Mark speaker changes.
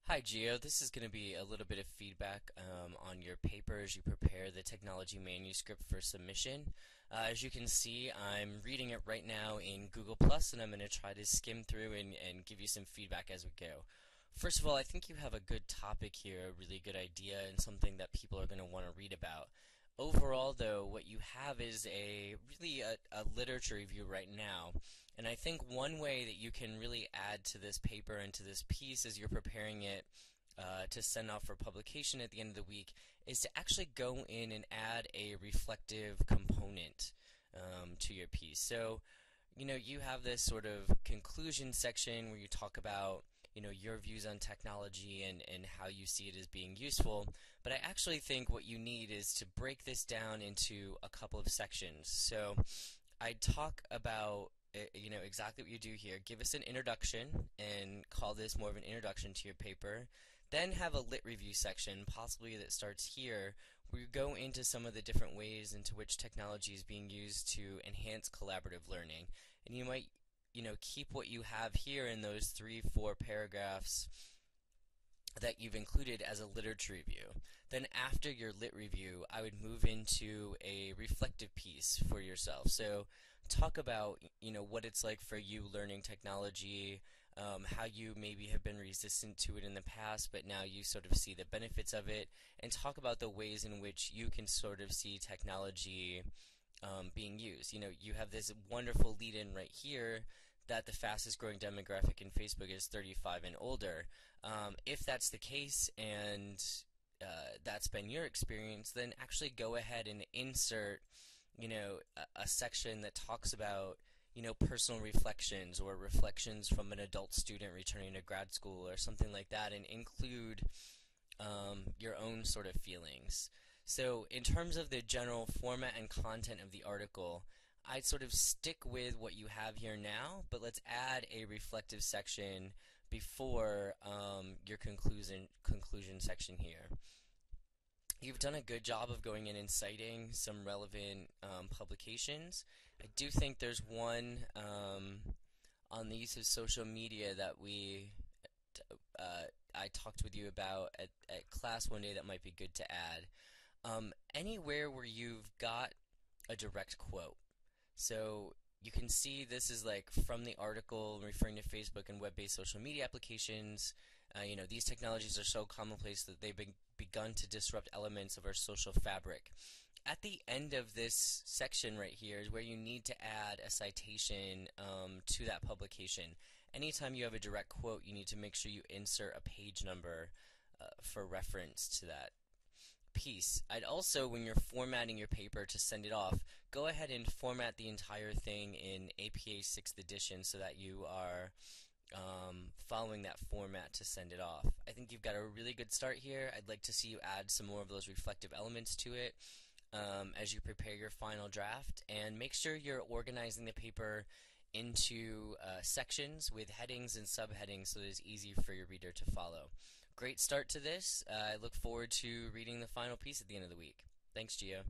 Speaker 1: Hi Gio, this is going to be a little bit of feedback on your paper as you prepare the technology manuscript for submission. As you can see, I'm reading it right now in Google Plus, and I'm going to try to skim through and give you some feedback as we go. First of all, I think you have a good topic here, a really good idea, and something that people are going to want to read about. Overall, though, what you have is a literature review right now. And I think one way that you can really add to this paper and to this piece as you're preparing it to send off for publication at the end of the week is to actually go in and add a reflective component to your piece. So, you have this sort of conclusion section where you talk about your views on technology and how you see it as being useful. But I actually think what you need is to break this down into a couple of sections. So I'd talk about exactly what you do here. Give us an introduction and call this more of an introduction to your paper. Then have a lit review section, possibly that starts here, where you go into some of the different ways into which technology is being used to enhance collaborative learning. And you might keep what you have here in those 3-4 paragraphs that you've included as a literature review. Then after your lit review, I would move into a reflective piece for yourself. So talk about what it's like for you learning technology, how you maybe have been resistant to it in the past, but now you sort of see the benefits of it, and talk about the ways in which you can sort of see technology being used. You have this wonderful lead-in right here that the fastest growing demographic in Facebook is 35 and older. If that's the case and that's been your experience, then actually go ahead and insert, a section that talks about, personal reflections or reflections from an adult student returning to grad school or something like that, and include your own sort of feelings. So in terms of the general format and content of the article, I'd sort of stick with what you have here now, but let's add a reflective section before your conclusion section here. You've done a good job of going in and citing some relevant publications. I do think there's one on the use of social media that I talked with you about at class one day that might be good to add. Anywhere where you've got a direct quote. So you can see this is like from the article referring to Facebook and web-based social media applications. These technologies are so commonplace that they've begun to disrupt elements of our social fabric. At the end of this section right here is where you need to add a citation to that publication. Anytime you have a direct quote, you need to make sure you insert a page number for reference to that piece. I'd also, when you're formatting your paper to send it off, go ahead and format the entire thing in APA 6th edition so that you are following that format to send it off. I think you've got a really good start here. I'd like to see you add some more of those reflective elements to it as you prepare your final draft, and make sure you're organizing the paper into sections with headings and subheadings so that it's easy for your reader to follow. Great start to this. I look forward to reading the final piece at the end of the week. Thanks, Gio.